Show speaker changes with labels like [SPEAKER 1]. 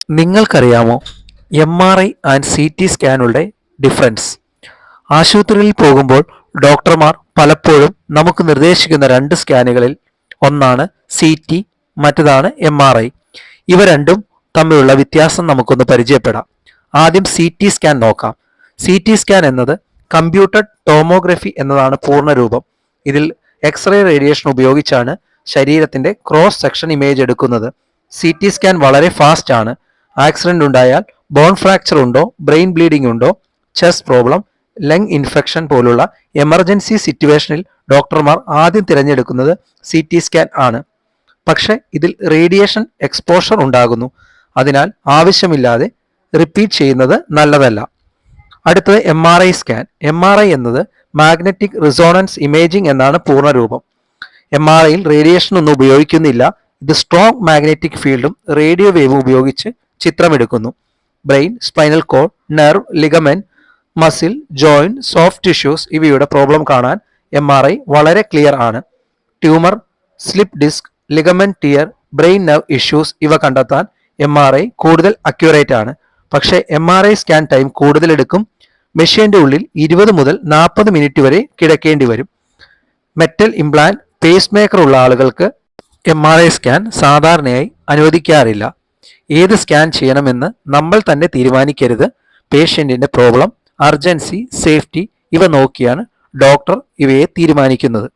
[SPEAKER 1] നിങ്ങൾക്കറിയാമോ MRI and CT സ്കാനുകളുടെ difference? ആശുപത്രിയിൽ പോകുമ്പോൾ ഡോക്ടർമാർ പലപ്പോഴും നമുക്ക് നിർദ്ദേശിക്കുന്ന രണ്ട് സ്കാനുകളിൽ ഒന്നാണ് CT, മറ്റതാണ് MRI. ഇവ രണ്ടും തമ്മിലുള്ള വ്യത്യാസം നമുക്കൊന്ന് പരിചയപ്പെടാം. ആദ്യം CT സ്കാൻ നോക്കാം. CT സ്കാൻ എന്നത് കമ്പ്യൂട്ടഡ് ടോമോഗ്രഫി എന്നതാണ് പൂർണ്ണരൂപം. ഇതിൽ എക്സ്റേ റേഡിയേഷൻ ഉപയോഗിച്ചാണ് ശരീരത്തിന്റെ ക്രോസ് സെക്ഷൻ ഇമേജ് എടുക്കുന്നത്. CT സ്കാൻ വളരെ ഫാസ്റ്റ് ആണ്. ആക്സിഡന്റ് ഉണ്ടായാൽ, ബോൺ ഫ്രാക്ചർ ഉണ്ടോ, ബ്രെയിൻ ബ്ലീഡിംഗ് ഉണ്ടോ, ചെസ്റ്റ് പ്രോബ്ലം, ലങ് ഇൻഫെക്ഷൻ പോലുള്ള എമർജൻസി സിറ്റുവേഷനിൽ ഡോക്ടർമാർ ആദ്യം തിരഞ്ഞെടുക്കുന്നത് CT സ്കാൻ ആണ്. പക്ഷെ ഇതിൽ റേഡിയേഷൻ എക്സ്പോഷർ ഉണ്ടാകുന്നു. അതിനാൽ ആവശ്യമില്ലാതെ റിപ്പീറ്റ് ചെയ്യുന്നത് നല്ലതല്ല. അടുത്തത് MRI സ്കാൻ. MRI എന്നത് മാഗ്നറ്റിക് റിസോണൻസ് ഇമേജിംഗ് എന്നാണ് പൂർണ്ണരൂപം. MRIയിൽ റേഡിയേഷൻ ഒന്നും ഉപയോഗിക്കുന്നില്ല. ഇത് സ്ട്രോങ് മാഗ്നറ്റിക് ഫീൽഡും റേഡിയോ വേവും ഉപയോഗിച്ച് ചിത്രമെടുക്കുന്നു. Brain, spinal cord, nerve, ligament, muscle, joint, soft tissues ഇവയുടെ പ്രോബ്ലം കാണാൻ MRI വളരെ ക്ലിയർ ആണ്. Tumour, slip disc, ligament tear, brain nerve issues ഇവ കണ്ടെത്താൻ MRI കൂടുതൽ അക്യുറേറ്റ് ആണ്. പക്ഷേ MRI സ്കാൻ ടൈം കൂടുതൽ എടുക്കും. മെഷീന്റെ ഉള്ളിൽ 20 മുതൽ 40 മിനിറ്റ് വരെ കിടക്കേണ്ടി വരും. മെറ്റൽ ഇംപ്ലാന്റ്, പേസ് മേക്കർ ഉള്ള ആളുകൾക്ക് MRI സ്കാൻ സാധാരണയായി അനുവദിക്കാറില്ല. ഏത് സ്കാൻ ചെയ്യണമെന്ന് നമ്മൾ തന്നെ തീരുമാനിക്കരുത്. പേഷ്യന്റിന്റെ പ്രോബ്ലം, അർജൻസി, സേഫ്റ്റി ഇവ നോക്കിയാണ് ഡോക്ടർ ഇവയെ തീരുമാനിക്കുന്നത്.